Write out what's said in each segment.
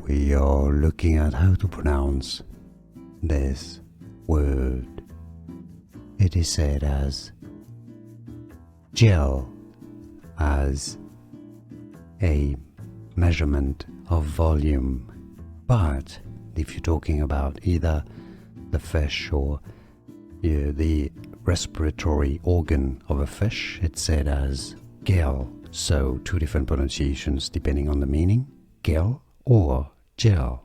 We are looking at how to pronounce this word. It is said as Gill, as a measurement of volume. But if you're talking about either the fish or the respiratory organ of a fish, it's said as gill. So two different pronunciations depending on the meaning, gill or Gill.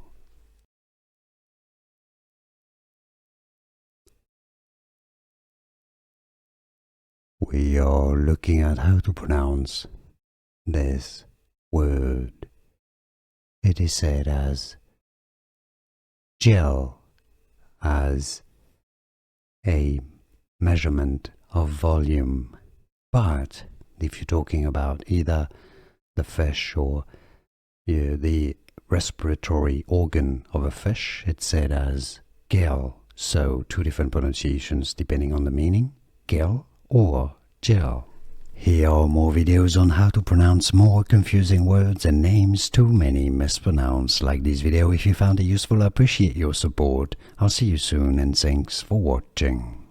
We are looking at how to pronounce this word. It is said as Gill, as a measurement of volume. But if you're talking about either the fish or the respiratory organ of a fish, it's said as gill. So two different pronunciations depending on the meaning, gill or Gill. Here are more videos on how to pronounce more confusing words and names too many mispronounced. Like this video if you found it useful. I appreciate your support. I'll see you soon and thanks for watching.